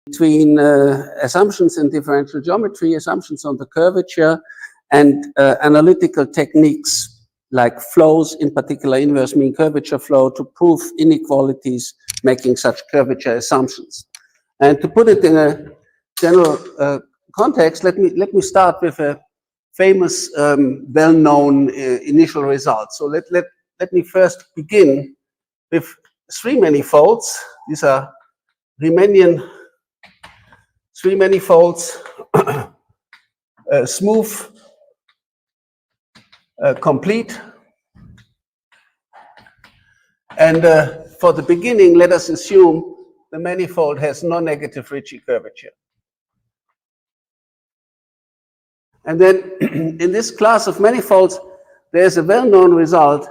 between assumptions in differential geometry, assumptions on the curvature, and analytical techniques like flows, in particular inverse mean curvature flow, to prove inequalities making such curvature assumptions. And to put it in a general context, let me start with a famous, well-known initial result. So let me first begin with three-manifolds. These are Riemannian three-manifolds, smooth, complete. And for the beginning, let us assume the manifold has non-negative Ricci curvature. And then in this class of manifolds, there's a well-known result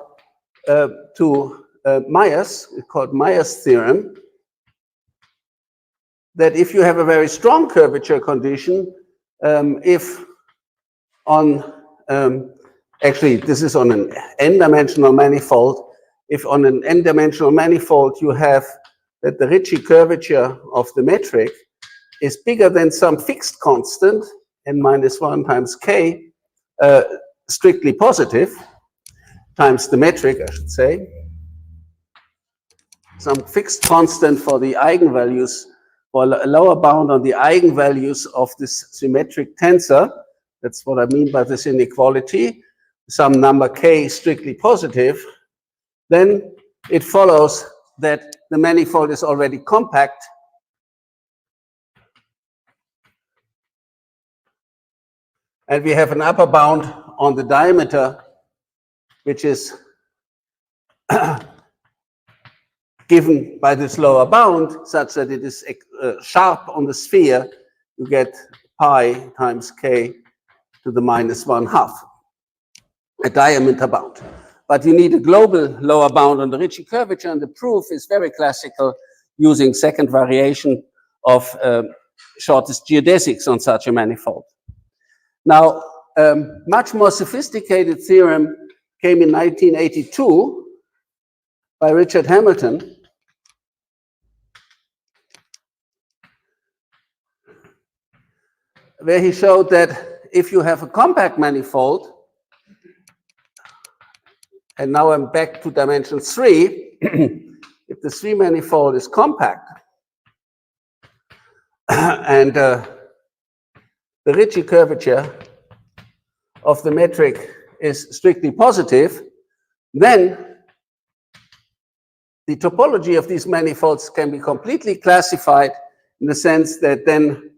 to Myers, called Myers' theorem, that if you have a very strong curvature condition, if on, actually this is on an n-dimensional manifold, if on an n-dimensional manifold you have that the Ricci curvature of the metric is bigger than some fixed constant, n-1 times k, strictly positive, times the metric, I should say, some fixed constant for the eigenvalues, or a lower bound on the eigenvalues of this symmetric tensor. That's what I mean by this inequality. Some number k strictly positive, then it follows that the manifold is already compact. And we have an upper bound on the diameter, which is given by this lower bound, such that it is sharp on the sphere. You get pi times k to the -1/2, a diameter bound. But you need a global lower bound on the Ricci curvature, and the proof is very classical, using second variation of shortest geodesics on such a manifold. Now, much more sophisticated theorem came in 1982 by Richard Hamilton, where he showed that if you have a compact manifold, and now I'm back to dimension 3, if the three-manifold is compact, and the Ricci curvature of the metric is strictly positive, then the topology of these manifolds can be completely classified in the sense that then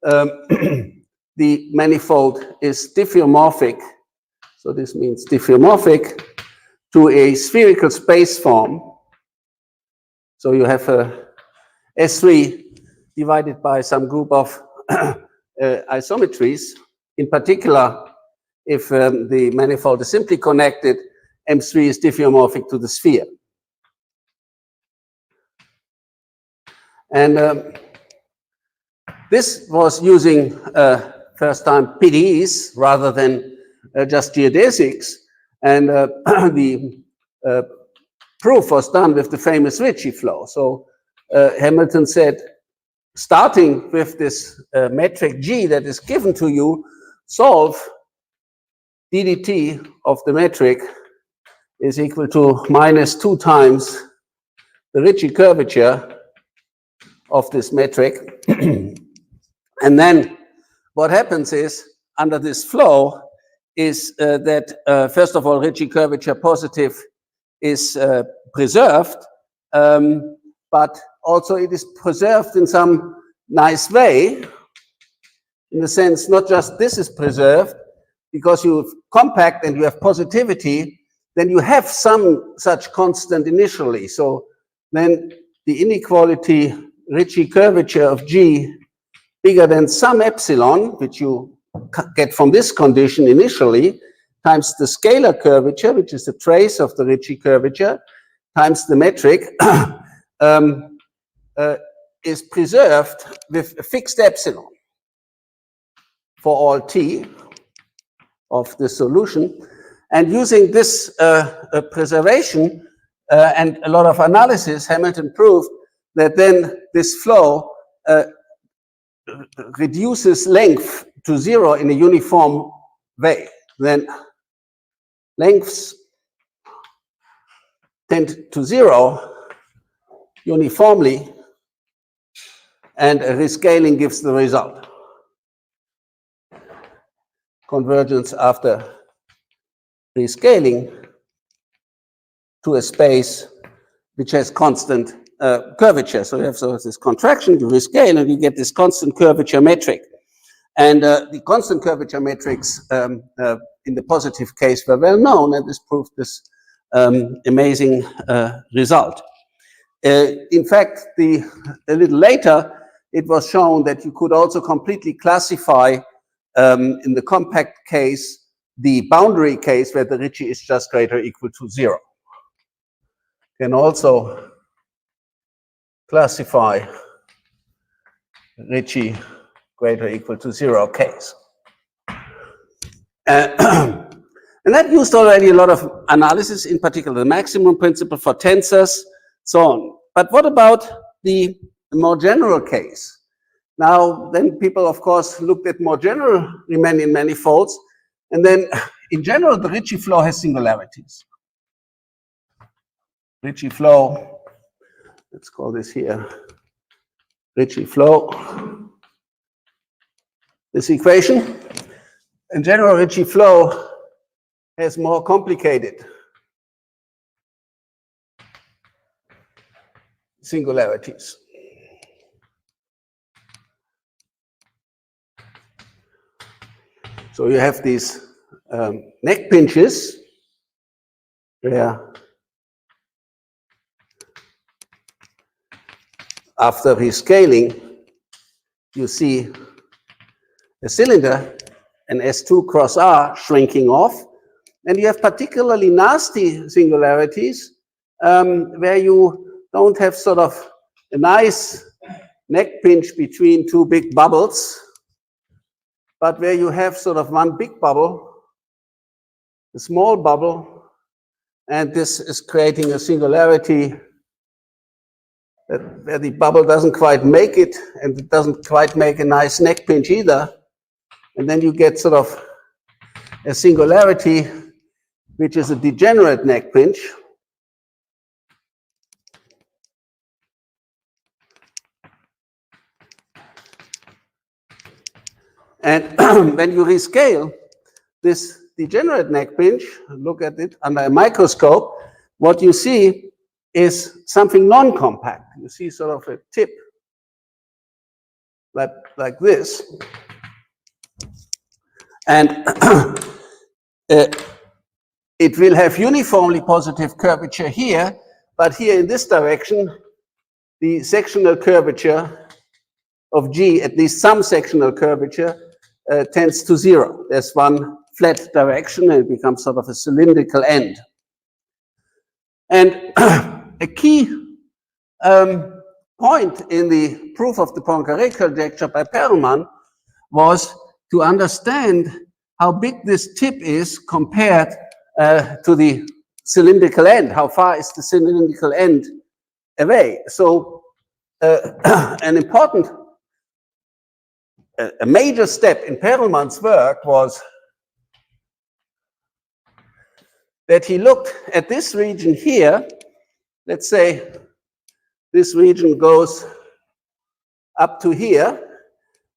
the manifold is diffeomorphic. So this means diffeomorphic to a spherical space form. So you have a S3 divided by some group of isometries. In particular, if the manifold is simply connected, M3 is diffeomorphic to the sphere. And this was using first time PDEs rather than just geodesics. And the proof was done with the famous Ricci flow. So Hamilton said, starting with this metric G that is given to you, solve ddt of the metric is equal to -2 times the Ricci curvature of this metric. And then what happens is, under this flow, is that first of all, Ricci curvature positive is preserved, but also it is preserved in some nice way, in the sense not just this is preserved, because you have compact and you have positivity, then you have some such constant initially. So then the inequality Ricci curvature of G bigger than some epsilon, which you get from this condition initially, times the scalar curvature, which is the trace of the Ricci curvature, times the metric, is preserved with a fixed epsilon for all t of the solution. And using this preservation and a lot of analysis, Hamilton proved that then this flow reduces length to 0 in a uniform way, then lengths tend to 0 uniformly, and a rescaling gives the result. Convergence after rescaling to a space which has constant curvature. So you have this contraction, you rescale, and you get this constant curvature metric. And the constant curvature metrics in the positive case were well known, and this proved this amazing result. In fact, a little later, it was shown that you could also completely classify, in the compact case, the boundary case where the Ricci is just greater or equal to 0. Can also classify Ricci greater or equal to 0 case. And that used already a lot of analysis, in particular the maximum principle for tensors, so on. But what about the more general case? Now, then people, of course, looked at more general Riemannian manifolds, and then, in general, the Ricci flow has singularities. Ricci flow, let's call this here Ricci flow. This equation, in general, Ricci flow has more complicated singularities. So you have these neck pinches where after rescaling you see a cylinder, an S2 cross R shrinking off, and you have particularly nasty singularities where you don't have sort of a nice neck pinch between two big bubbles, but where you have sort of one big bubble, a small bubble, and this is creating a singularity where the bubble doesn't quite make it, and it doesn't quite make a nice neck pinch either. And then you get sort of a singularity which is a degenerate neck pinch. And when you rescale this degenerate neck pinch, look at it under a microscope, what you see is something non-compact. You see sort of a tip like this. And it will have uniformly positive curvature here, but here in this direction, the sectional curvature of G, at least some sectional curvature, tends to 0. There's one flat direction, and it becomes sort of a cylindrical end. And a key point in the proof of the Poincaré conjecture by Perelman was to understand how big this tip is compared to the cylindrical end. How far is the cylindrical end away? So an important, a major step in Perelman's work was that he looked at this region here. Let's say this region goes up to here,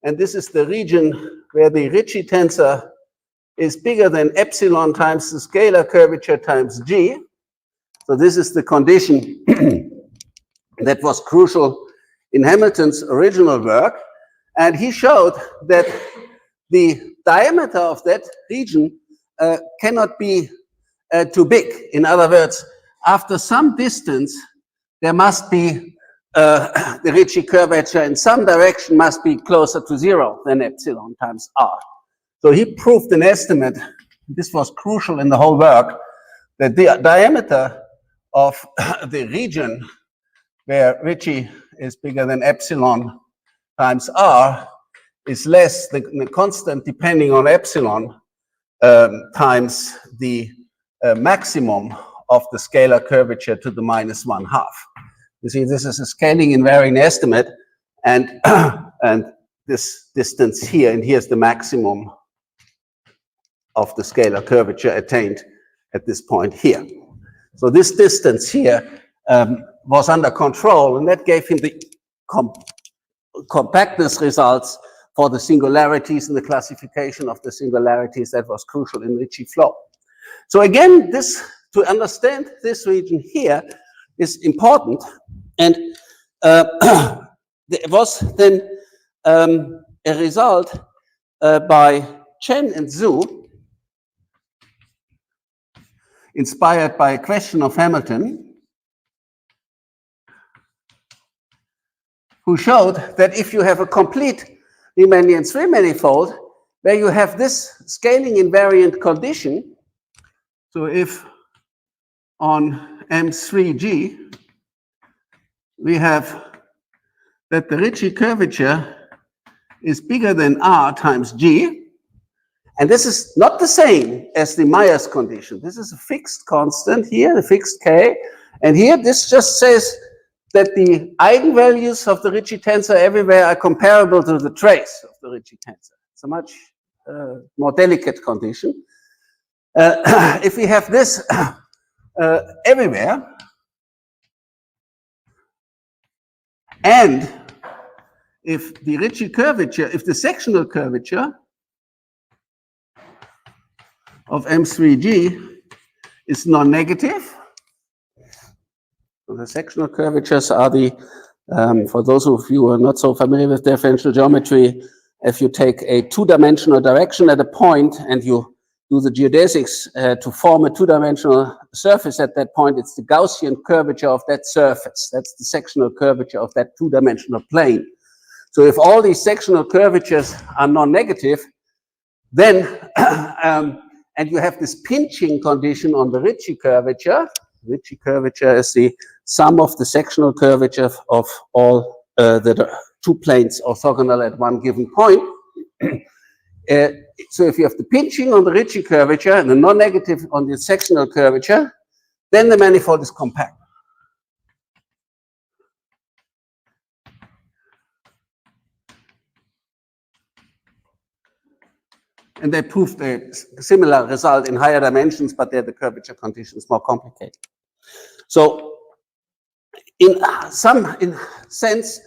and this is the region where the Ricci tensor is bigger than epsilon times the scalar curvature times G. So this is the condition that was crucial in Hamilton's original work. And he showed that the diameter of that region cannot be too big. In other words, after some distance, there must be the Ricci curvature in some direction must be closer to 0 than epsilon times R. So he proved an estimate, this was crucial in the whole work, that the diameter of the region where Ricci is bigger than epsilon times R is less than the constant depending on epsilon times the maximum of the scalar curvature to the -1/2. You see, this is a scaling invariant estimate, and this distance here, and here's the maximum of the scalar curvature attained at this point here. So this distance here was under control, and that gave him the compactness results for the singularities and the classification of the singularities that was crucial in Ricci flow. So again, to understand this region here is important, and there was then a result by Chen and Zhu, inspired by a question of Hamilton, who showed that if you have a complete Riemannian three-manifold where you have this scaling invariant condition, so if on M3G we have that the Ricci curvature is bigger than R times G, and this is not the same as the Myers condition. This is a fixed constant here, a fixed K, and here this just says that the eigenvalues of the Ricci tensor everywhere are comparable to the trace of the Ricci tensor. It's a much more delicate condition. If we have this everywhere, and if the Ricci curvature, if the sectional curvature of M3G is non-negative, so the sectional curvatures are the, for those of you who are not so familiar with differential geometry, if you take a two-dimensional direction at a point and you do the geodesics to form a two-dimensional surface at that point, it's the Gaussian curvature of that surface. That's the sectional curvature of that two-dimensional plane. So if all these sectional curvatures are non-negative, then, and you have this pinching condition on the Ricci curvature. Ricci curvature is the sum of the sectional curvature of all the two planes orthogonal at one given point. So if you have the pinching on the Ricci curvature and the non-negative on the sectional curvature, then the manifold is compact. And they proved a similar result in higher dimensions, but there the curvature condition is more complicated. So in some sense,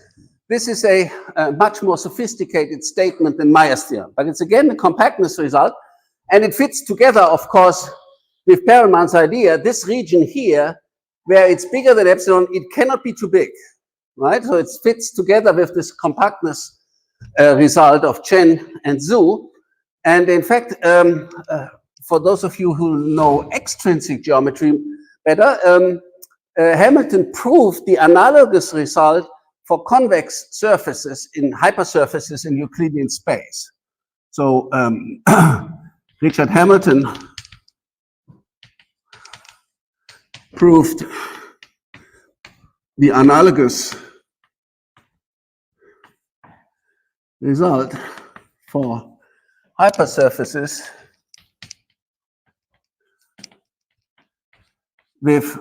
this is a much more sophisticated statement than Myers theorem, but it's again a compactness result, and it fits together, of course, with Perelman's idea. This region here, where it's bigger than epsilon, it cannot be too big, right? So it fits together with this compactness result of Chen and Zhu. And in fact, for those of you who know extrinsic geometry better, Hamilton proved the analogous result for convex surfaces in hypersurfaces in Euclidean space. So Richard Hamilton proved the analogous result for hypersurfaces with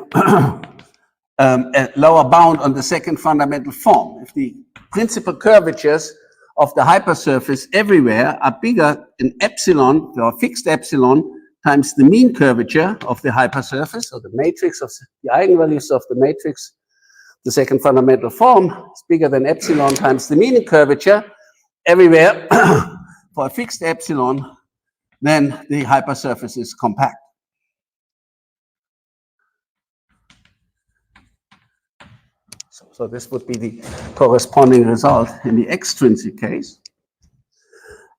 a lower bound on the second fundamental form. If the principal curvatures of the hypersurface everywhere are bigger than epsilon, or fixed epsilon, times the mean curvature of the hypersurface, or the matrix of the eigenvalues of the matrix, the second fundamental form is bigger than epsilon times the mean curvature everywhere for a fixed epsilon, then the hypersurface is compact. So this would be the corresponding result in the extrinsic case.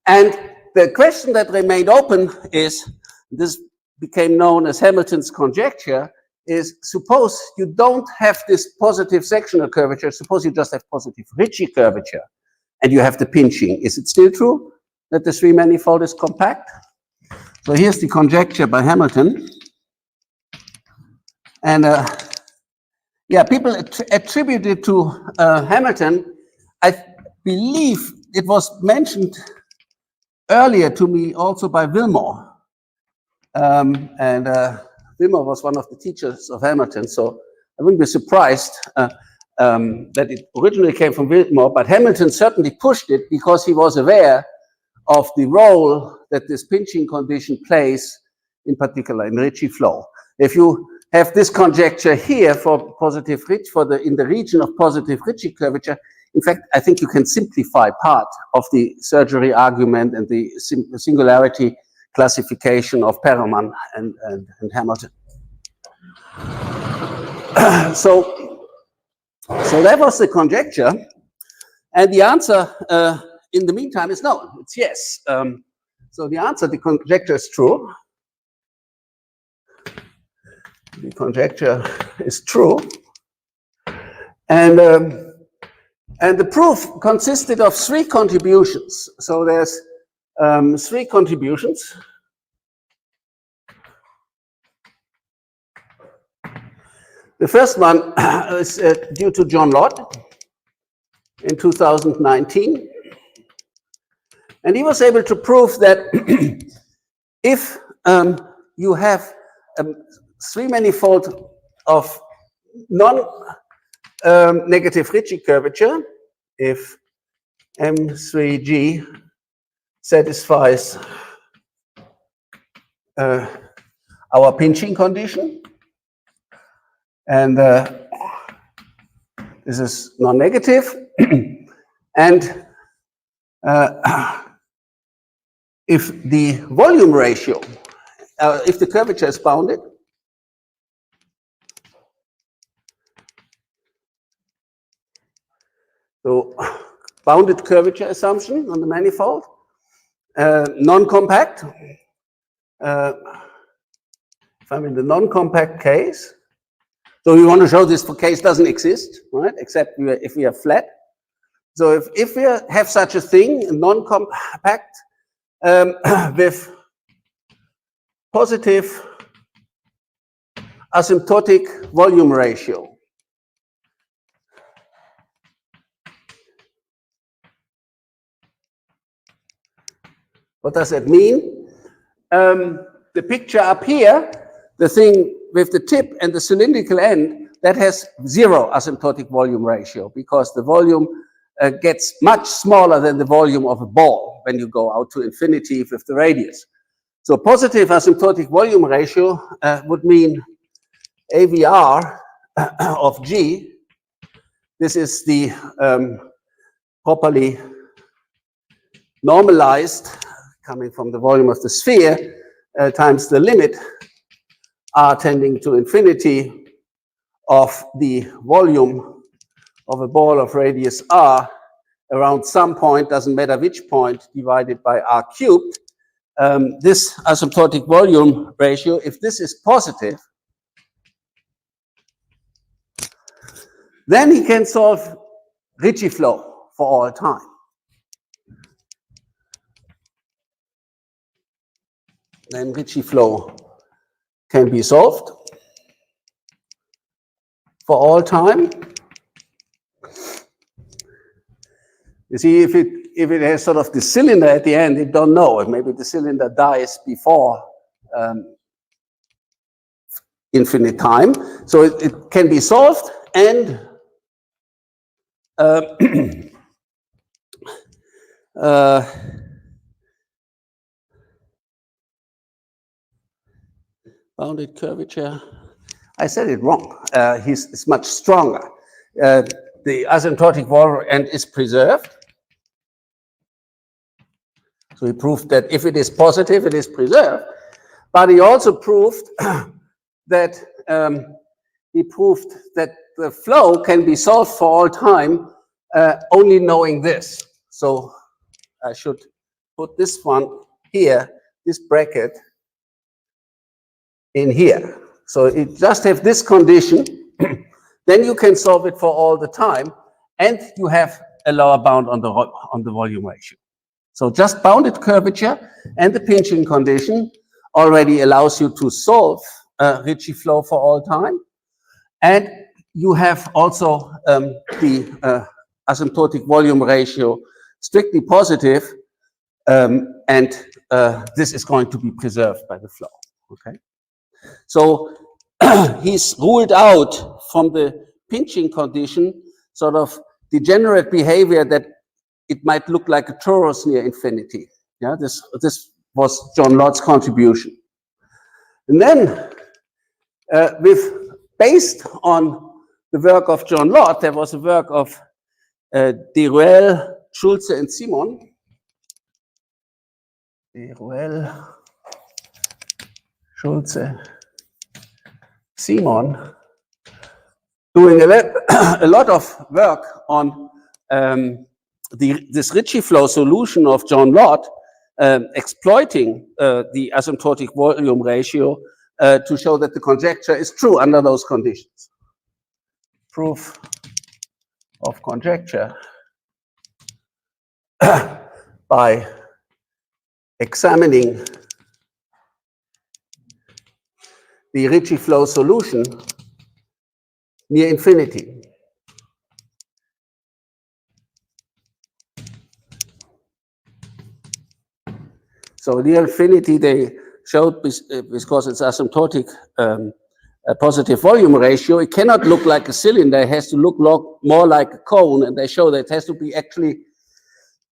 And the question that remained open is, this became known as Hamilton's conjecture, is suppose you don't have this positive sectional curvature, suppose you just have positive Ricci curvature, and you have the pinching. Is it still true that the three-manifold is compact? So here's the conjecture by Hamilton. And yeah, people attribute it to Hamilton. I believe it was mentioned earlier to me also by Wilmore. Wilmore was one of the teachers of Hamilton, so I wouldn't be surprised. that it originally came from Whitmore, but Hamilton certainly pushed it because he was aware of the role that this pinching condition plays, in particular in Ricci flow. If you have this conjecture here for positive Ricci, in the region of positive Ricci curvature, in fact, I think you can simplify part of the surgery argument and the singularity classification of Perelman and Hamilton. So that was the conjecture, and the answer in the meantime is no, it's yes. So the answer, the conjecture is true. The conjecture is true, and the proof consisted of 3 contributions. So there's 3 contributions. The first one is due to John Lott in 2019. And he was able to prove that if you have a three-manifold of non-negative Ricci curvature, if M3G satisfies our pinching condition, and this is non-negative, and if the volume ratio, if the curvature is bounded, so bounded curvature assumption on the manifold, non-compact, if I'm in the non-compact case, so we want to show this for case doesn't exist, right? Except if we are flat. So if we have such a thing, non-compact, with positive asymptotic volume ratio. What does that mean? The picture up here, the thing with the tip and the cylindrical end, that has 0 asymptotic volume ratio because the volume gets much smaller than the volume of a ball when you go out to infinity with the radius. So positive asymptotic volume ratio would mean AVR of G. This is the properly normalized, coming from the volume of the sphere, times the limit r tending to infinity of the volume of a ball of radius r around some point, doesn't matter which point, divided by r cubed. This asymptotic volume ratio, if this is positive, then he can solve Ricci flow for all time. Then Ricci flow can be solved for all time. You see, if it has sort of the cylinder at the end, you don't know. Maybe the cylinder dies before infinite time. So it can be solved, and bounded curvature. I said it wrong. It's much stronger. The asymptotic volume end is preserved. So he proved that if it is positive, it is preserved. But he also proved that the flow can be solved for all time only knowing this. So I should put this one here, this bracket in here. So it just have this condition, then you can solve it for all the time, and you have a lower bound on the volume ratio. So just bounded curvature and the pinching condition already allows you to solve Ricci flow for all time. And you have also the asymptotic volume ratio strictly positive, and this is going to be preserved by the flow. Okay. So he's ruled out from the pinching condition sort of degenerate behavior that it might look like a torus near infinity. Yeah, this was John Lott's contribution. And then, based on the work of John Lott, there was a work of Deruel, Schulze, and Simon. Deruel, Schulze, Simon, doing a lot of work on this Ricci flow solution of John Lott, exploiting the asymptotic volume ratio to show that the conjecture is true under those conditions. Proof of conjecture by examining the Ricci flow solution near infinity. So near infinity, they showed, because it's asymptotic a positive volume ratio, it cannot look like a cylinder, it has to look more like a cone, and they show that it has to be actually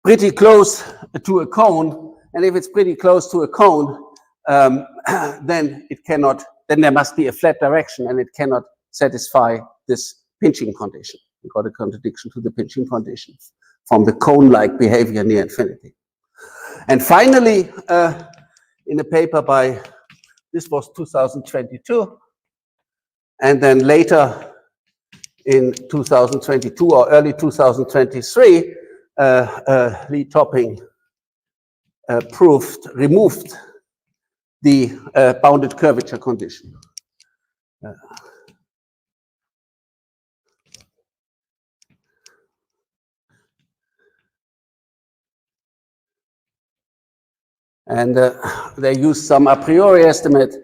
pretty close to a cone, and if it's pretty close to a cone, then it cannot, then there must be a flat direction, and it cannot satisfy this pinching condition. We got a contradiction to the pinching condition from the cone-like behavior near infinity. And finally, in a paper by, this was 2022, and then later in 2022 or early 2023, Lee Topping removed the bounded curvature condition. And they used some a priori estimate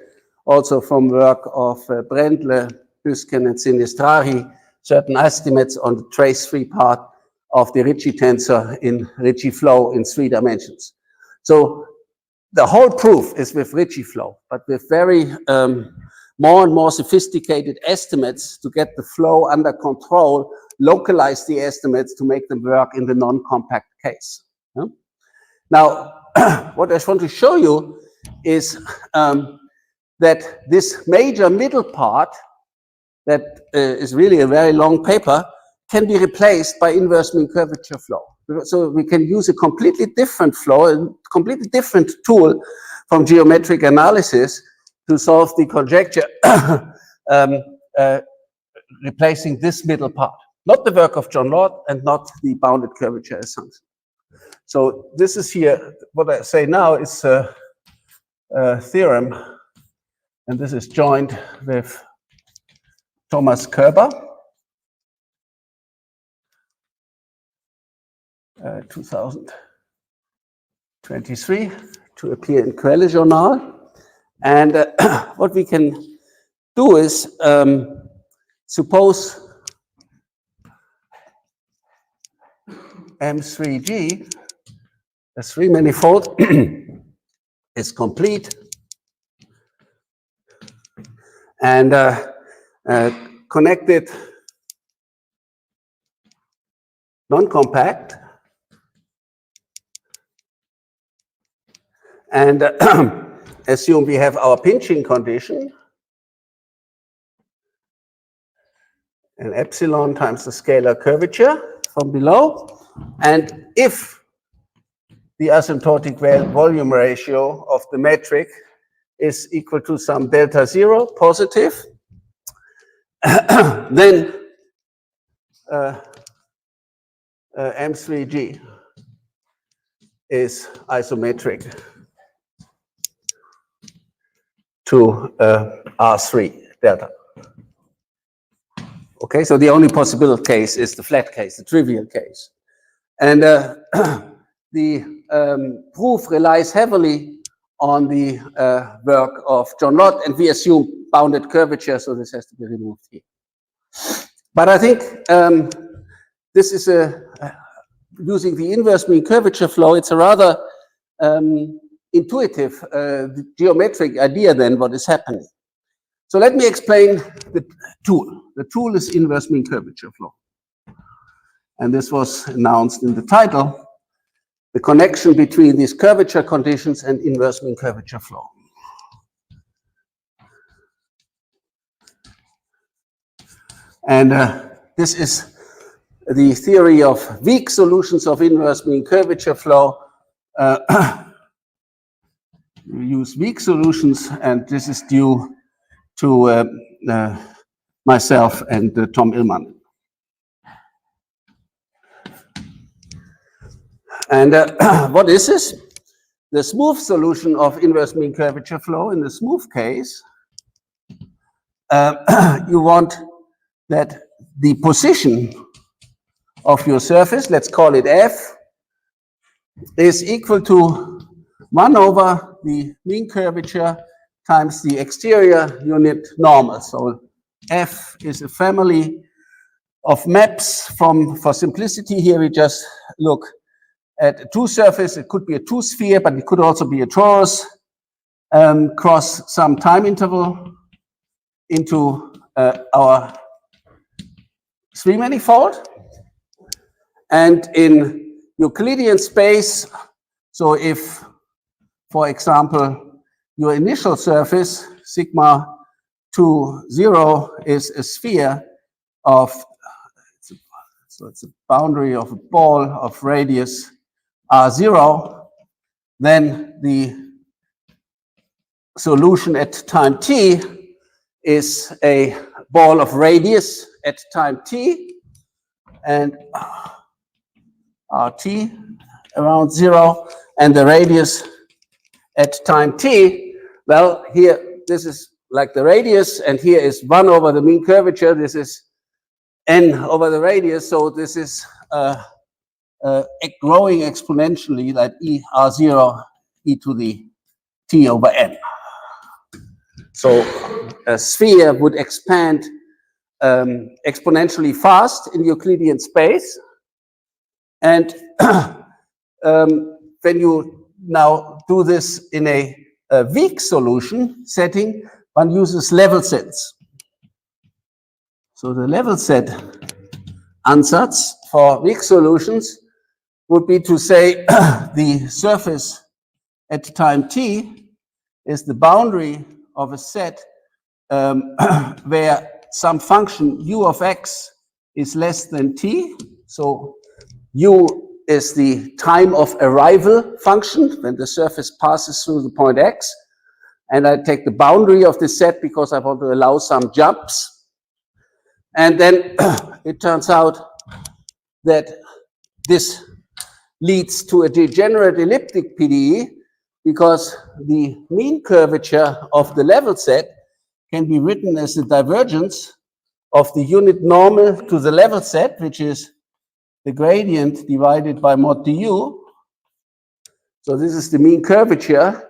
also from work of Brendle, Huisken, and Sinistrari, certain estimates on the trace-free part of the Ricci tensor in Ricci flow in 3 dimensions. So the whole proof is with Ricci flow, but with very more and more sophisticated estimates to get the flow under control, localize the estimates to make them work in the non-compact case. Yeah? Now, what I just want to show you is that this major middle part, that is really a very long paper, can be replaced by inverse mean curvature flow. So we can use a completely different flow, a completely different tool from geometric analysis to solve the conjecture, replacing this middle part. Not the work of John Lott and not the bounded curvature assumption. So this is here, what I say now is a theorem, and this is joined with Thomas Kerber, 2023, to appear in Quelle Journal. And what we can do is, suppose M3G, a three-manifold, is complete, and connected non-compact, and assume we have our pinching condition, and epsilon times the scalar curvature from below, and if the asymptotic volume ratio of the metric is equal to some delta 0 positive, then M3G is isometric to R3 delta. Okay, so the only possible case is the flat case, the trivial case. And the proof relies heavily on the work of John Lott, and we assume bounded curvature, so this has to be removed here. But I think this is using the inverse mean curvature flow, it's a rather intuitive geometric idea then what is happening. So let me explain the tool. The tool is inverse mean curvature flow. And this was announced in the title, the connection between these curvature conditions and inverse mean curvature flow. And this is the theory of weak solutions of inverse mean curvature flow. We use weak solutions, and this is due to myself and Tom Ilmanen. And what is this? The smooth solution of inverse mean curvature flow. In the smooth case, you want that the position of your surface, let's call it F, is equal to 1 over the mean curvature times the exterior unit normal. So F is a family of maps for simplicity here we just look at a two surface. It could be a two sphere, but it could also be a torus cross some time interval into our three-manifold. And in Euclidean space, so if, for example, your initial surface, sigma 2, 0, is a sphere of, so it's a boundary of a ball of radius r0, then the solution at time t is a ball of radius at time t, and rt around 0, and the radius at time t, well, here, this is like the radius, and here is 1 over the mean curvature. This is n over the radius, so this is growing exponentially, like e r0 e to the t over n. So a sphere would expand exponentially fast in Euclidean space. And when you now do this in a weak solution setting, one uses level sets. So the level set ansatz for weak solutions would be to say the surface at time t is the boundary of a set where some function u of x is less than t. So u is the time of arrival function when the surface passes through the point x. And I take the boundary of the set because I want to allow some jumps. And then it turns out that this leads to a degenerate elliptic PDE because the mean curvature of the level set can be written as the divergence of the unit normal to the level set, which is the gradient divided by mod du. So this is the mean curvature,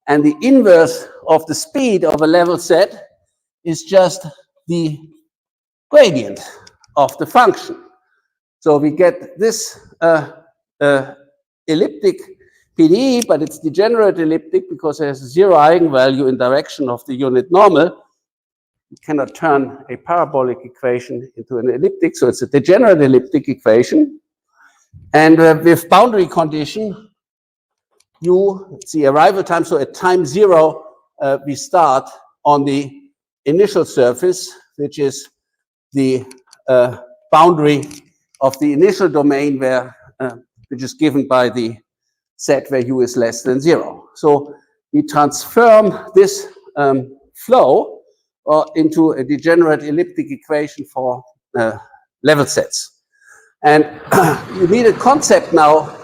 and the inverse of the speed of a level set is just the gradient of the function. So we get this elliptic PDE, but it's degenerate elliptic because there's a zero eigenvalue in direction of the unit normal. You cannot turn a parabolic equation into an elliptic, so it's a degenerate elliptic equation. And with boundary condition, it's the arrival time, so at time 0, we start on the initial surface, which is the boundary of the initial domain where, which is given by the set where u is less than 0. So we transform this flow into a degenerate elliptic equation for level sets. And you need a concept now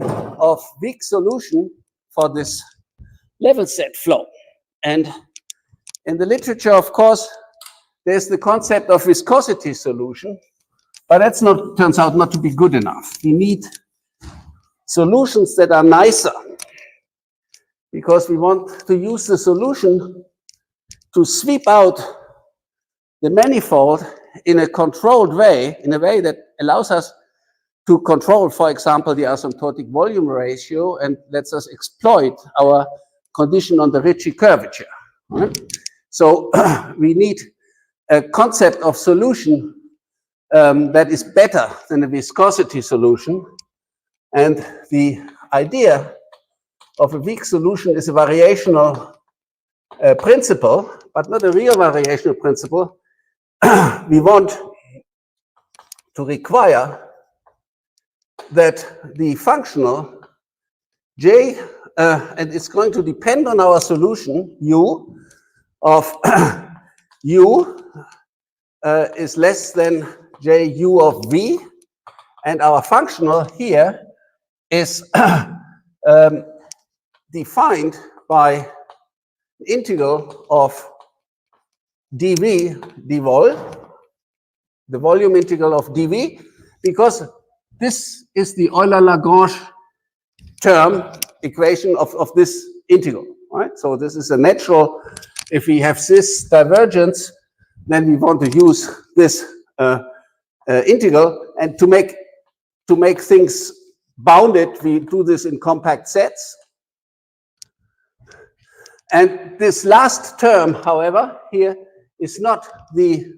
of weak solution for this level set flow. And in the literature, of course, there's the concept of viscosity solution, but that's not, turns out not to be good enough. We need solutions that are nicer because we want to use the solution to sweep out the manifold in a controlled way, in a way that allows us to control, for example, the asymptotic volume ratio and lets us exploit our condition on the Ricci curvature. Right? So we need a concept of solution that is better than a viscosity solution. And the idea of a weak solution is a variational principle, but not a real variational principle. We want to require that the functional j, and it's going to depend on our solution, u, of u is less than ju of v, and our functional here is defined by the integral of dv dvol, the volume integral of dv, because this is the Euler-Lagrange term equation of this integral, right? So this is a natural, if we have this divergence, then we want to use this integral, and to make things bounded, we do this in compact sets. And this last term, however, here is not the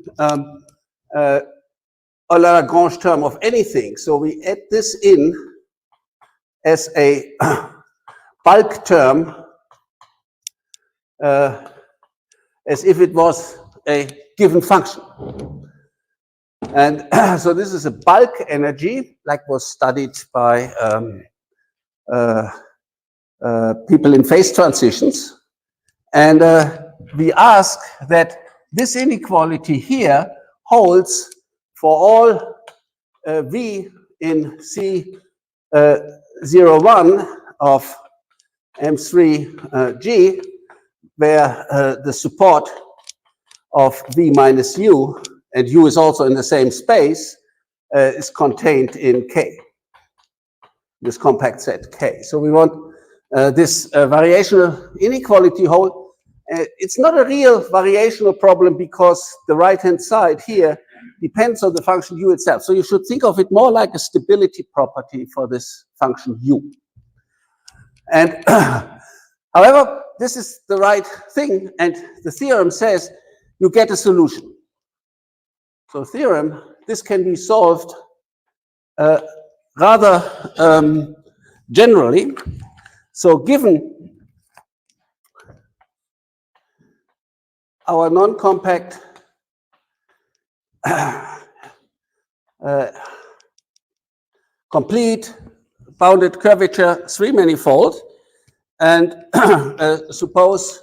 Euler-Lagrange term of anything. So we add this in as a bulk term, as if it was a given function. And so this is a bulk energy, like was studied by people in phase transitions. And we ask that this inequality here holds for all v in C01 of M3G, where the support of v minus u, and u is also in the same space, is contained in K, this compact set K. So we want this variational inequality hold. It's not a real variational problem because the right-hand side here depends on the function u itself. So you should think of it more like a stability property for this function u. And however, this is the right thing, and the theorem says you get a solution. So theorem, this can be solved rather generally. So given our non-compact complete bounded curvature three-manifold, and suppose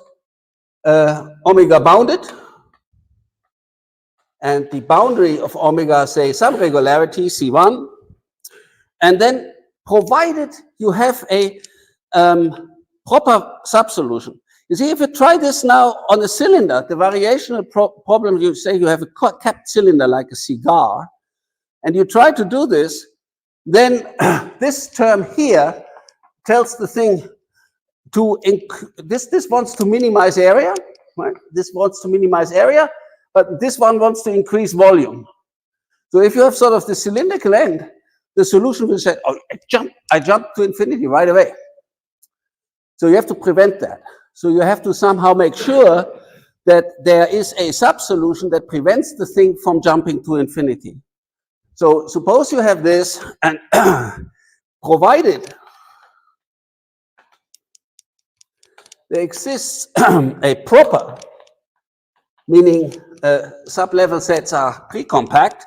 omega bounded, and the boundary of omega, say, some regularity, C1, and then provided you have a proper subsolution. You see, if you try this now on a cylinder, the variational problem, you say you have a capped cylinder like a cigar, and you try to do this, then this term here tells the thing to, this wants to minimize area, right? This wants to minimize area, but this one wants to increase volume. So if you have sort of the cylindrical end, the solution will say, oh, I jump to infinity right away. So you have to prevent that. So you have to somehow make sure that there is a sub-solution that prevents the thing from jumping to infinity. So suppose you have this, and provided there exists a proper, meaning sub-level sets are pre-compact,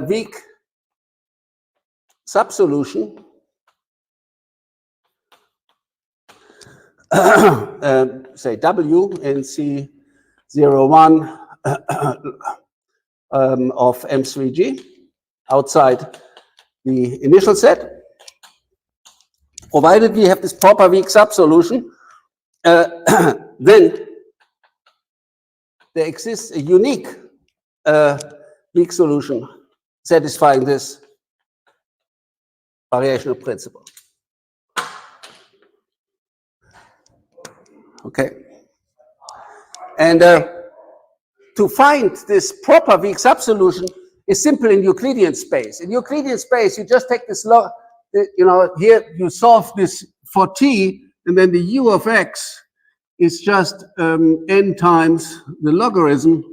weak sub-solution, say W in C01 of M3G outside the initial set, provided we have this proper weak sub-solution, then there exists a unique weak solution satisfying this variational principle. Okay. And to find this proper weak subsolution is simple in Euclidean space. In Euclidean space, you just take this log, you know, here you solve this for t, and then the u of x is just n times the logarithm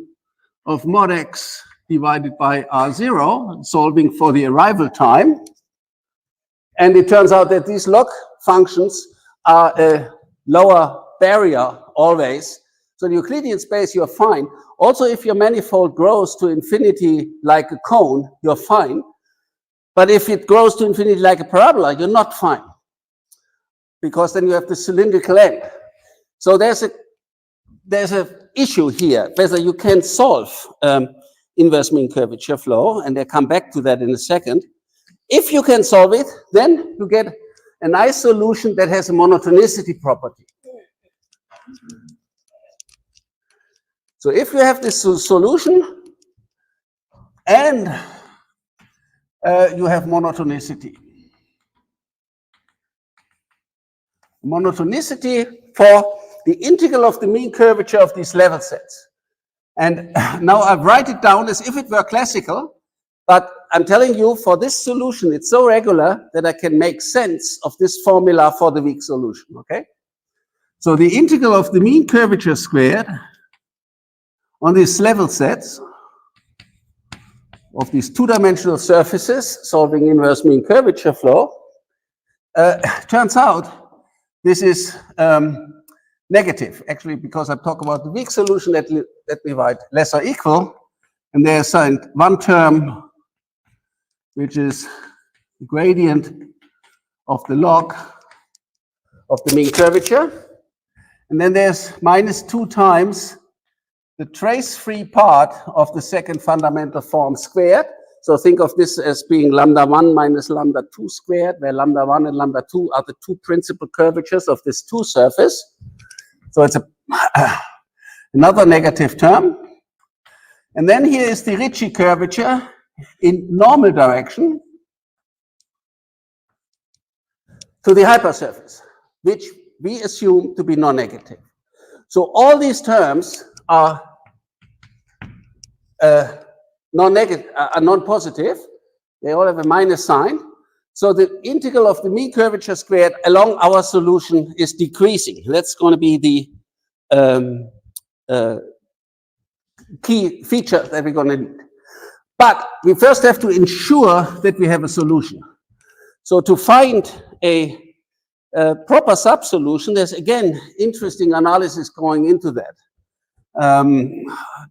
of mod x divided by r0, solving for the arrival time. And it turns out that these log functions are a lower barrier always. So in Euclidean space, you're fine. Also, if your manifold grows to infinity like a cone, you're fine. But if it grows to infinity like a parabola, you're not fine, because then you have the cylindrical end. So there's a issue here, whether you can solve inverse mean curvature flow, and I'll come back to that in a second. If you can solve it, then you get a nice solution that has a monotonicity property. So if you have this solution and you have monotonicity. Monotonicity for the integral of the mean curvature of these level sets. And now I write it down as if it were classical, but I'm telling you, for this solution, it's so regular that I can make sense of this formula for the weak solution, okay? So the integral of the mean curvature squared on these level sets of these two-dimensional surfaces solving inverse mean curvature flow, turns out this is negative, actually, because I talk about the weak solution. Let me write less or equal, and there's one term which is the gradient of the log of the mean curvature, and then there's minus 2 times the trace-free part of the second fundamental form squared. So think of this as being lambda 1 minus lambda 2 squared, where lambda 1 and lambda 2 are the two principal curvatures of this 2 surface. So it's another negative term. And then here is the Ricci curvature in normal direction to the hypersurface, which we assume to be non-negative. So all these terms are non-negative, are non-positive. They all have a minus sign. So the integral of the mean curvature squared along our solution is decreasing. That's going to be the key feature that we're going to need. But we first have to ensure that we have a solution. So to find a proper subsolution, there's again interesting analysis going into that.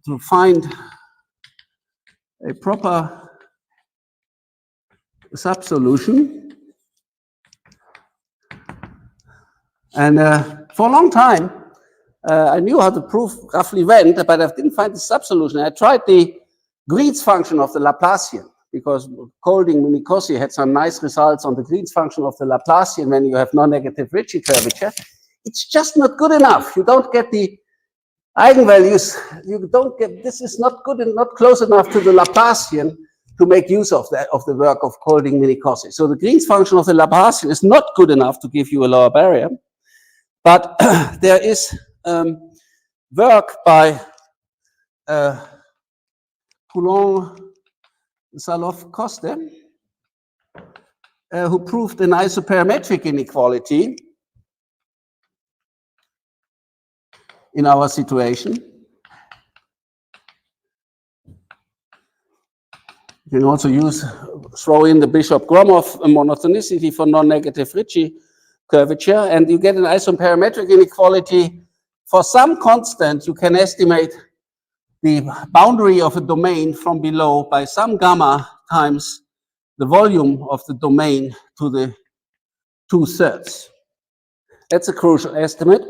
To find a proper subsolution. And for a long time, I knew how the proof roughly went, but I didn't find the subsolution. I tried the Green's function of the Laplacian, because Kolding, Minikossi had some nice results on the Green's function of the Laplacian when you have non-negative Ricci curvature. It's just not good enough. You don't get the eigenvalues. You don't get, this is not good and not close enough to the Laplacian to make use of that, of the work of Kolding, Minikossi. So the Green's function of the Laplacian is not good enough to give you a lower barrier. But there is work by Coulomb, Saloff, Coste, who proved an isoperimetric inequality in our situation. You can also throw in the Bishop-Gromov monotonicity for non-negative Ricci curvature, and you get an isoperimetric inequality. For some constant, you can estimate the boundary of a domain from below by some gamma times the volume of the domain to the 2/3. That's a crucial estimate.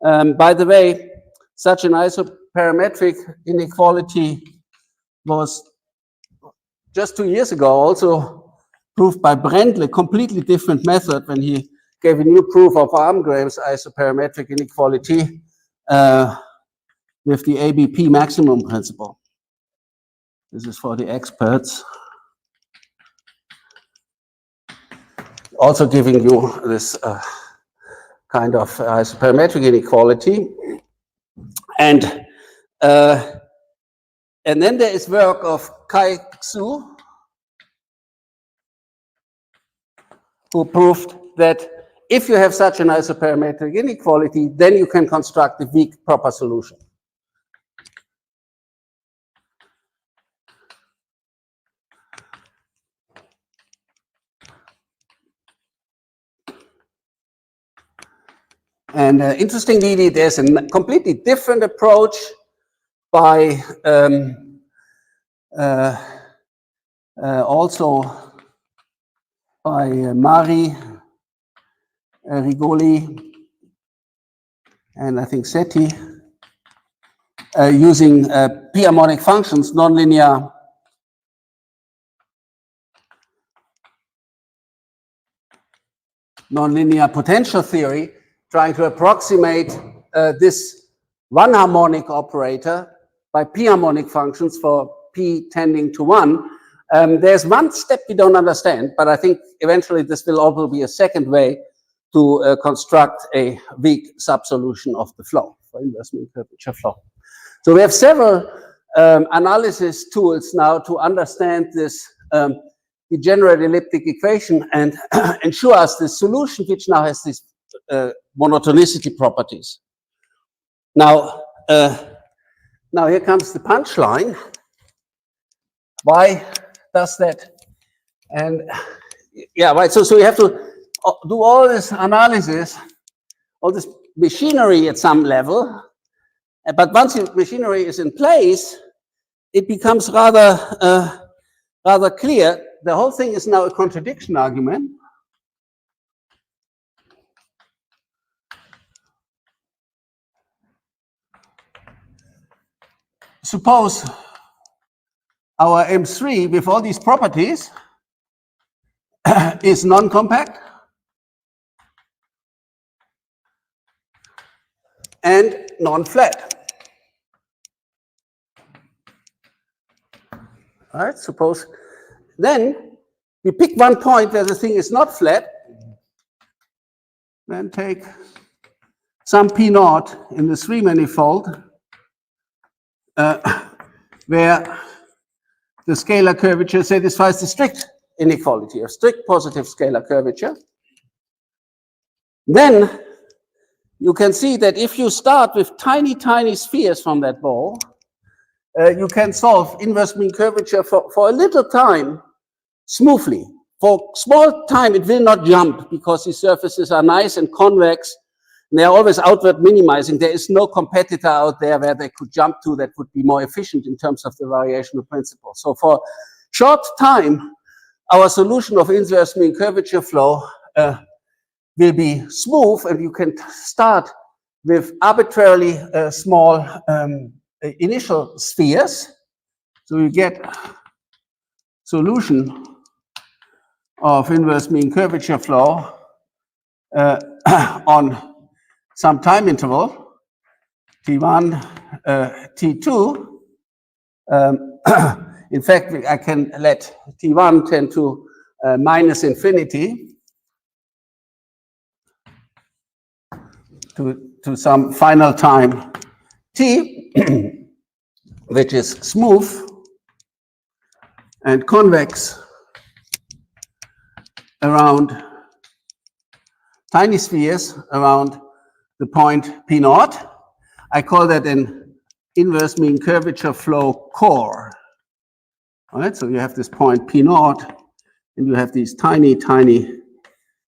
By the way, such an isoperimetric inequality was just 2 years ago also proved by Brendle, completely different method, when he gave a new proof of Armgrave's isoperimetric inequality with the ABP maximum principle. This is for the experts. Also giving you this kind of isoperimetric inequality. And then there is work of Kai Xu, who proved that if you have such an isoperimetric inequality, then you can construct a weak proper solution. And interestingly, there's a completely different approach by also by Mari, Rigoli, and I think Setti, using p-harmonic functions, nonlinear potential theory, trying to approximate this one harmonic operator by p-harmonic functions for p tending to 1. There's one step we don't understand, but I think eventually this will also be a second way to construct a weak subsolution of the flow for inverse mean curvature flow. So we have several analysis tools now to understand this degenerate elliptic equation and ensure us the solution which now has these monotonicity properties. Now, here comes the punchline. Why does that? And yeah, right. So we have to do all this analysis, all this machinery at some level. But once the machinery is in place, it becomes rather clear. The whole thing is now a contradiction argument. Suppose our M3 with all these properties is non-compact and non-flat. All right, suppose then we pick one point where the thing is not flat, then take some P naught in the three-manifold where the scalar curvature satisfies the strict inequality, a strict positive scalar curvature. Then you can see that if you start with tiny, tiny spheres from that ball, you can solve inverse mean curvature for a little time smoothly. For small time, it will not jump because these surfaces are nice and convex. And they are always outward minimizing. There is no competitor out there where they could jump to that would be more efficient in terms of the variational principle. So for short time, our solution of inverse mean curvature flow will be smooth, and you can start with arbitrarily small initial spheres. So you get solution of inverse mean curvature flow on some time interval, T1, T2. In fact, I can let T1 tend to minus infinity to some final time T, which is smooth and convex around tiny spheres around the point P naught. I call that an inverse mean curvature flow core. All right, so you have this point P naught, and you have these tiny, tiny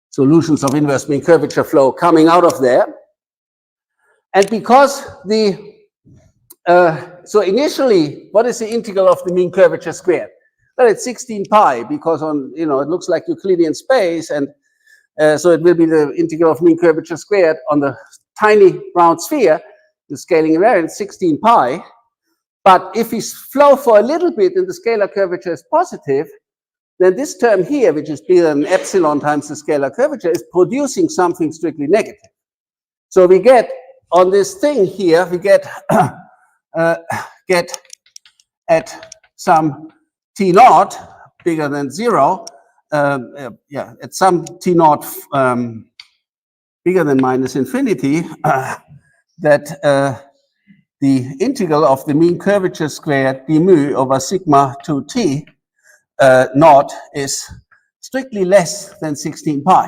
solutions of inverse mean curvature flow coming out of there. And because so initially, what is the integral of the mean curvature squared? Well, it's 16 pi because it looks like Euclidean space, and so it will be the integral of mean curvature squared on the tiny round sphere. The scaling invariant 16 pi. But if we flow for a little bit and the scalar curvature is positive, then this term here, which is bigger than epsilon times the scalar curvature, is producing something strictly negative. So we get on this thing here, we get at some T naught bigger than 0, at some T naught bigger than minus infinity, that the integral of the mean curvature squared d mu over sigma 2t naught is strictly less than 16 pi.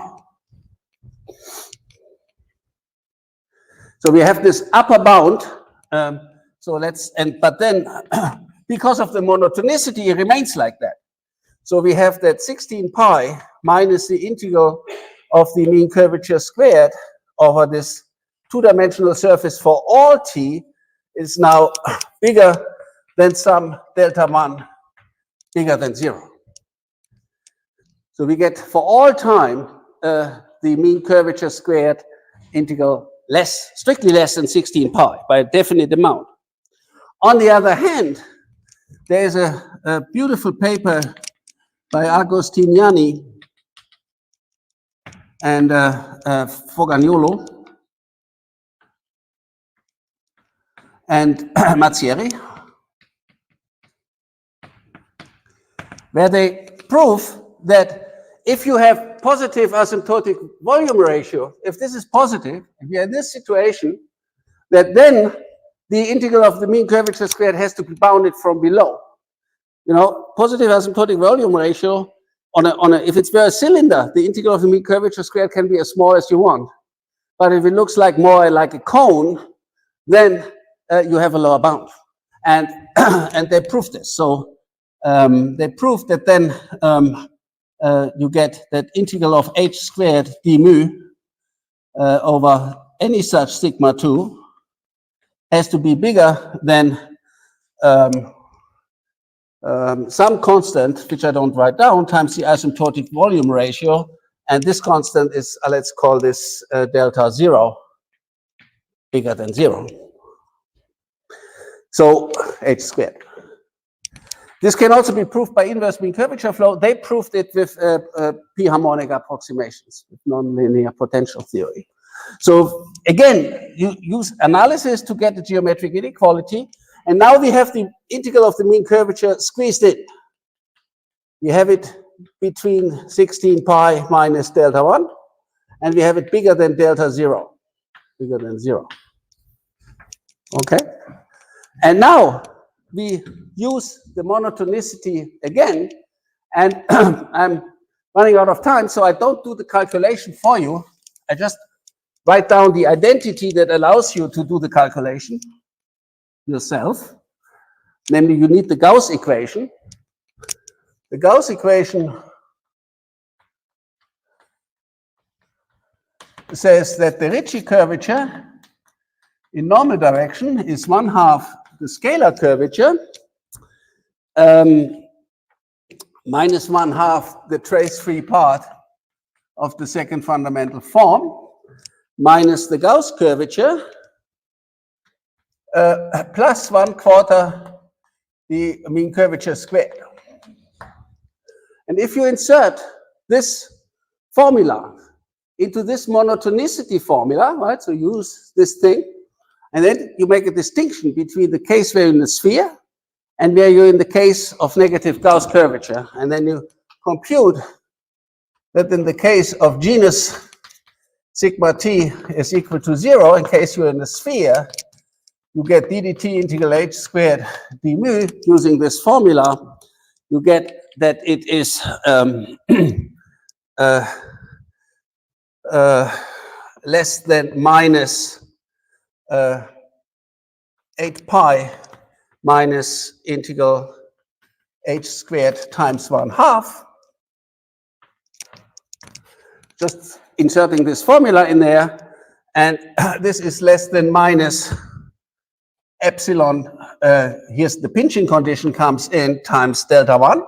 So we have this upper bound. But then because of the monotonicity, it remains like that. So we have that 16 pi minus the integral of the mean curvature squared over this two-dimensional surface for all t is now bigger than some delta 1 bigger than 0. So we get for all time the mean curvature squared integral strictly less than 16 pi by a definite amount. On the other hand, there's a beautiful paper by Agostiniani and Fogagnolo and Mazzieri, where they prove that if you have positive asymptotic volume ratio, if this is positive, if you're in this situation, that then the integral of the mean curvature squared has to be bounded from below. You know, positive asymptotic volume ratio if it's a cylinder, the integral of the mean curvature squared can be as small as you want. But if it looks like more like a cone, then you have a lower bound. And and they proved this. So they proved that then you get that integral of h squared d mu over any such sigma 2 has to be bigger than some constant, which I don't write down, times the asymptotic volume ratio. And this constant is, let's call this delta 0, bigger than 0. So h squared. This can also be proved by inverse mean curvature flow. They proved it with p-harmonic approximations, with nonlinear potential theory. So again, you use analysis to get the geometric inequality. And now we have the integral of the mean curvature squeezed in. We have it between 16 pi minus delta 1, and we have it bigger than delta 0, bigger than 0. Okay? And now we use the monotonicity again, and I'm running out of time, so I don't do the calculation for you. I just write down the identity that allows you to do the calculation yourself. Namely, you need the Gauss equation. The Gauss equation says that the Ricci curvature in normal direction is 1/2 the scalar curvature minus 1/2 the trace-free part of the second fundamental form minus the Gauss curvature plus 1/4 the mean curvature squared. And if you insert this formula into this monotonicity formula, right? So use this thing, and then you make a distinction between the case where you're in the sphere and where you're in the case of negative Gauss curvature. And then you compute that in the case of genus sigma t is equal to 0, in case you're in the sphere, you get ddt integral h squared d mu using this formula. You get that it is less than minus 8 pi minus integral h squared times 1/2. Just inserting this formula in there, and this is less than minus epsilon, here's the pinching condition comes in, times delta 1,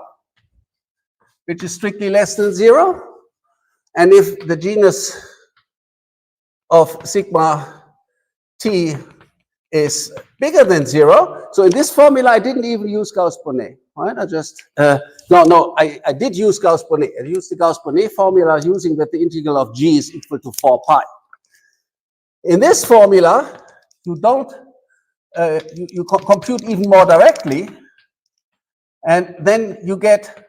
which is strictly less than 0. And if the genus of sigma t is bigger than 0, so in this formula I didn't even use Gauss-Bonnet, right? I just, I did use Gauss-Bonnet. I used the Gauss-Bonnet formula using that the integral of g is equal to 4 pi. In this formula, you don't, you compute even more directly, and then you get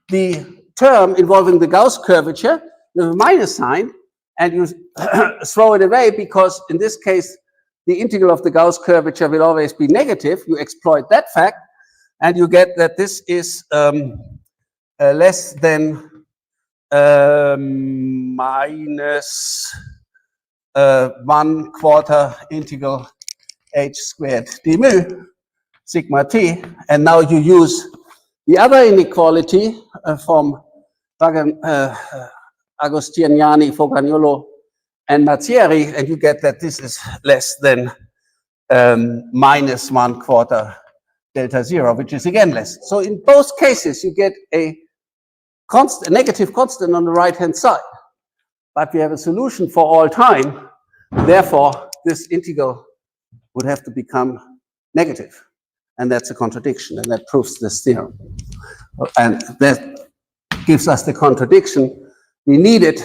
the term involving the Gauss curvature with a minus sign, and you throw it away because in this case, the integral of the Gauss curvature will always be negative. You exploit that fact, and you get that this is less than minus 1/4 integral h squared d mu sigma t. And now you use the other inequality from Agostiniani, Fogagnolo, and Mazzieri, and you get that this is less than minus 1/4 delta 0, which is again less. So in both cases, you get a negative constant on the right-hand side. But we have a solution for all time. Therefore, this integral would have to become negative. And that's a contradiction, and that proves this theorem. And that gives us the contradiction we needed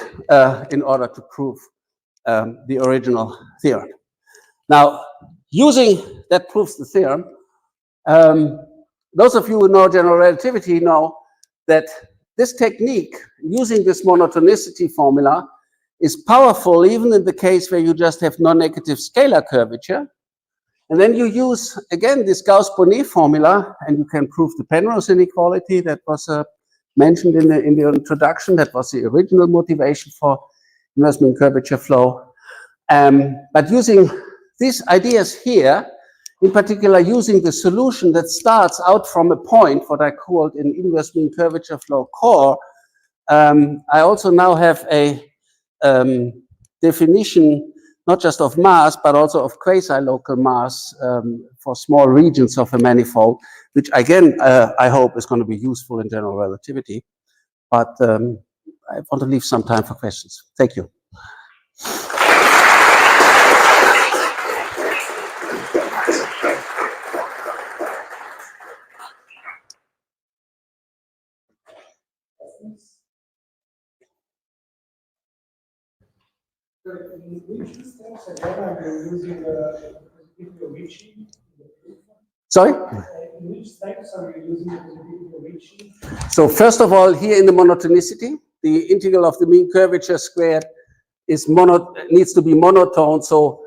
in order to prove the original theorem. Now, using that proves the theorem. Those of you who know general relativity know that this technique, using this monotonicity formula, is powerful even in the case where you just have non-negative scalar curvature. And then you use, again, this Gauss-Bonnet formula, and you can prove the Penrose-inequality that was mentioned in the introduction. That was the original motivation for inverse mean curvature flow. But using these ideas here, in particular using the solution that starts out from a point, what I called an inverse mean curvature flow core, I also now have a definition not just of mass, but also of quasi-local mass for small regions of a manifold, which again, I hope is going to be useful in general relativity. But I want to leave some time for questions. Thank you. In which steps again are you using the positivity of Ricci? Sorry? In which steps are you using the positivity of Ricci? So first of all, here in the monotonicity, the integral of the mean curvature squared is needs to be monotone. So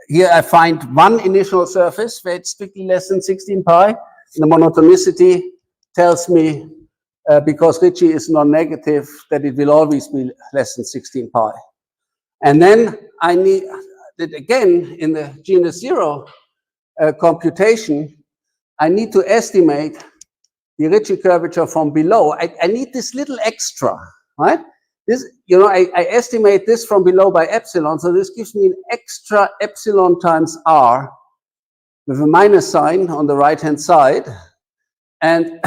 here I find one initial surface where it's strictly less than 16 pi. And the monotonicity tells me, because Ricci is non-negative, that it will always be less than 16 pi. And then I need that again in the genus 0 computation, I need to estimate the Ricci curvature from below. I need this little extra, right? This, you know, I estimate this from below by epsilon, so this gives me an extra epsilon times r with a minus sign on the right-hand side, and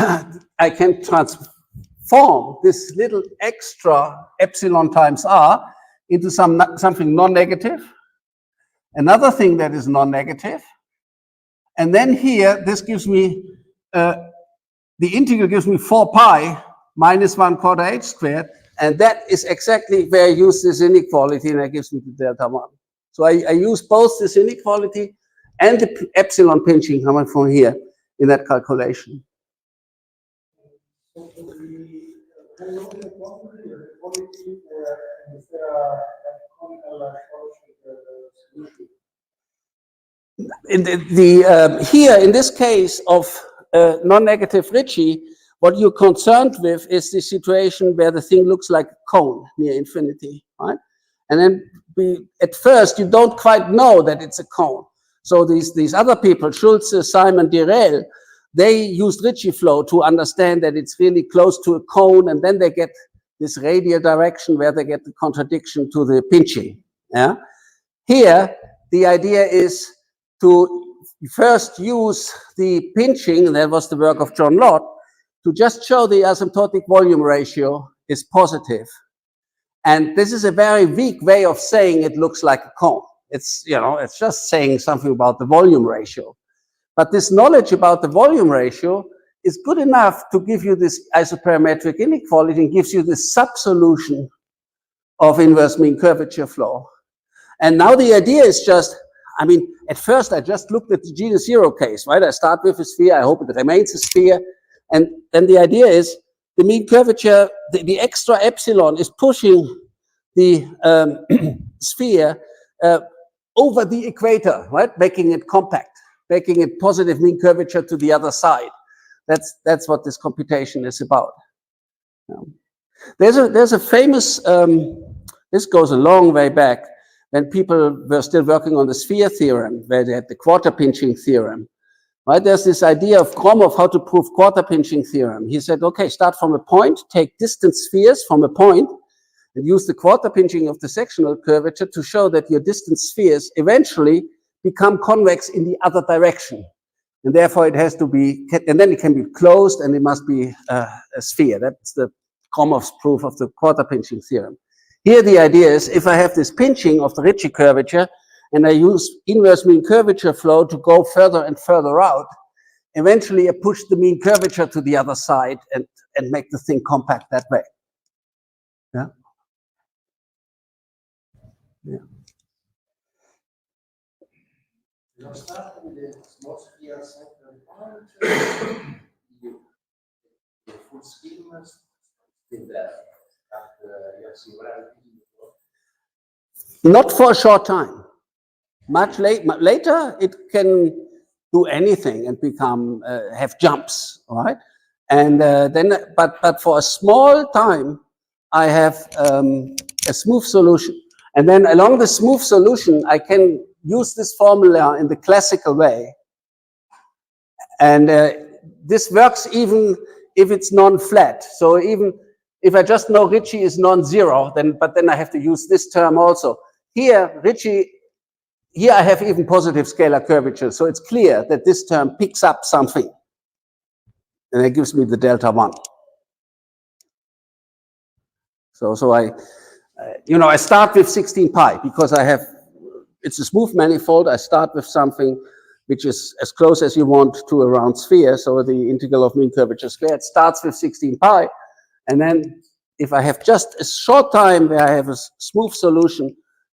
I can transform this little extra epsilon times r into something non-negative, another thing that is non-negative, and then here this gives me the integral gives me 4 pi minus 1/4 h squared, and that is exactly where I use this inequality, and that gives me the delta 1. So I use both this inequality and the epsilon pinching coming from here in that calculation. So the quality Here in this case of non-negative Ricci, what you're concerned with is the situation where the thing looks like a cone near infinity, right? And then at first you don't quite know that it's a cone. So these other people, Schulze, Simon, Direl, they used Ricci flow to understand that it's really close to a cone, and then they get this radial direction where they get the contradiction to the pinching. Yeah. Here, the idea is to first use the pinching, and that was the work of John Lott, to just show the asymptotic volume ratio is positive. And this is a very weak way of saying it looks like a cone. It's, you know, it's just saying something about the volume ratio. But this knowledge about the volume ratio is good enough to give you this isoperimetric inequality and gives you this subsolution of inverse mean curvature flow. And now the idea is just, I mean, at first I just looked at the genus 0 case, right? I start with a sphere, I hope it remains a sphere. And then the idea is the mean curvature, the extra epsilon is pushing the sphere over the equator, right? Making it compact, making it positive mean curvature to the other side. That's what this computation is about. There's a famous, this goes a long way back, when people were still working on the sphere theorem, where they had the quarter pinching theorem, right? There's this idea of Gromov how to prove quarter pinching theorem. He said, okay, start from a point, take distant spheres from a point, and use the quarter pinching of the sectional curvature to show that your distant spheres eventually become convex in the other direction. And therefore it has to be, and then it can be closed and it must be a sphere. That's the Gromov's proof of the quarter pinching theorem. Here the idea is, if I have this pinching of the Ricci curvature and I use inverse mean curvature flow to go further and further out, eventually I push the mean curvature to the other side and make the thing compact that way. Yeah. Yeah. You start with the small sphere central point, the full scheme still there, but you have singularity. Not for a short time. Much later, it can do anything and become have jumps, all right? And then, but for a small time, I have a smooth solution, and then along the smooth solution, I can use this formula in the classical way, and this works even if it's non-flat. So even if I just know Ricci is non-zero, but then I have to use this term also. Here, Ricci. Here I have even positive scalar curvature, so it's clear that this term picks up something, and it gives me the delta 1. So I start with 16 pi because it's a smooth manifold. I start with something which is as close as you want to a round sphere, so the integral of mean curvature squared starts with 16 pi, and then if I have just a short time where I have a smooth solution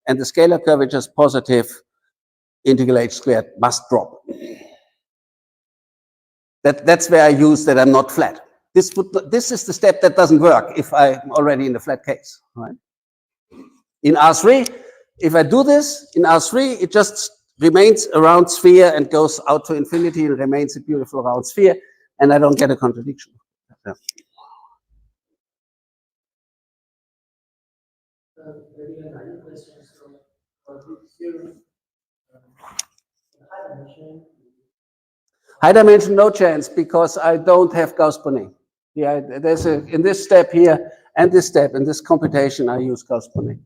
and the scalar curvature is positive, integral h squared must drop. That's where I use that I'm not flat. This is the step that doesn't work if I'm already in the flat case, right? In R3, if I do this, in R3, it just remains a round sphere and goes out to infinity and remains a beautiful round sphere, and I don't get a contradiction. Yeah. Maybe another question. So, for this theorem, high dimension. High dimension, no chance, because I don't have Gauss-Bonnet. Yeah, there's in this step here and this step in this computation, I use Gauss-Bonnet.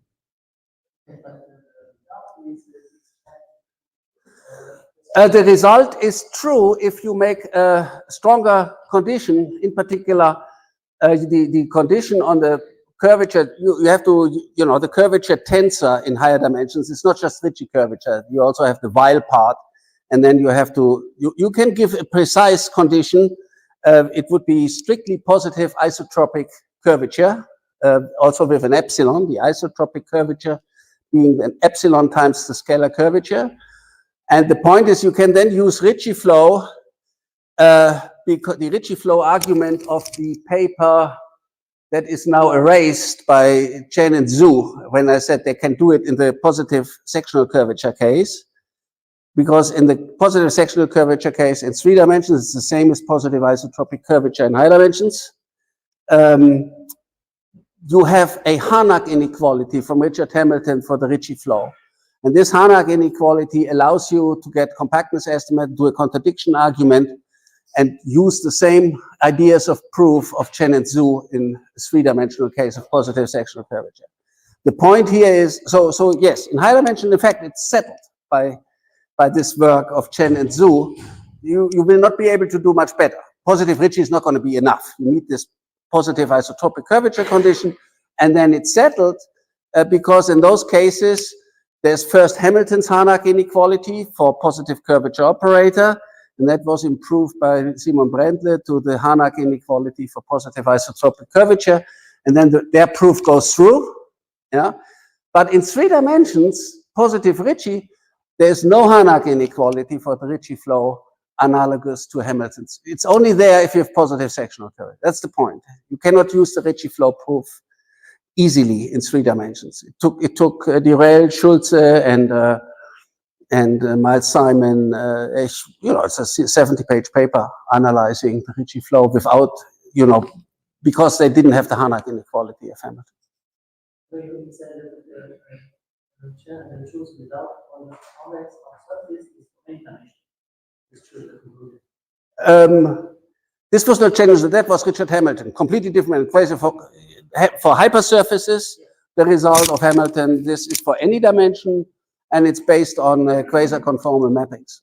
The result is true if you make a stronger condition, in particular, the condition on the curvature. You have to, the curvature tensor in higher dimensions. It's not just Ricci curvature. You also have the Weil part. And then you have to, you can give a precise condition. It would be strictly positive isotropic curvature, also with an epsilon, the isotropic curvature being an epsilon times the scalar curvature. And the point is you can then use Ricci flow, because the Ricci flow argument of the paper that is now erased by Chen and Zhu, when I said they can do it in the positive sectional curvature case. Because in the positive sectional curvature case in 3 dimensions, it's the same as positive isotropic curvature in high dimensions. You have a Harnack inequality from Richard Hamilton for the Ricci flow. And this Harnack inequality allows you to get compactness estimate, do a contradiction argument, and use the same ideas of proof of Chen and Zhu in a 3-dimensional case of positive sectional curvature. The point here is, so yes, in high dimension, in fact, it's settled by this work of Chen and Zhu. You will not be able to do much better. Positive Ricci is not going to be enough. You need this positive isotropic curvature condition, and then it's settled because in those cases, there's first Hamilton's Harnack inequality for positive curvature operator, and that was improved by Simon Brändle to the Harnack inequality for positive isotropic curvature, and then their proof goes through. Yeah, but in 3 dimensions, positive Ricci, there's no Harnack inequality for the Ricci flow analogous to Hamilton's. It's only there if you have positive sectional curvature. That's the point. You cannot use the Ricci flow proof easily in 3 dimensions. It took Direl, Schulze, and Miles Simon. It's a 70-page paper analyzing the Ricci flow without, because they didn't have the Harnack inequality of Hamilton. So you said that choose without on the convex of surface is any dimension. This should be concluded. This was not changed. That was Richard Hamilton. Completely different equation for hypersurfaces. The result of Hamilton. This is for any dimension, and it's based on quasi-conformal mappings.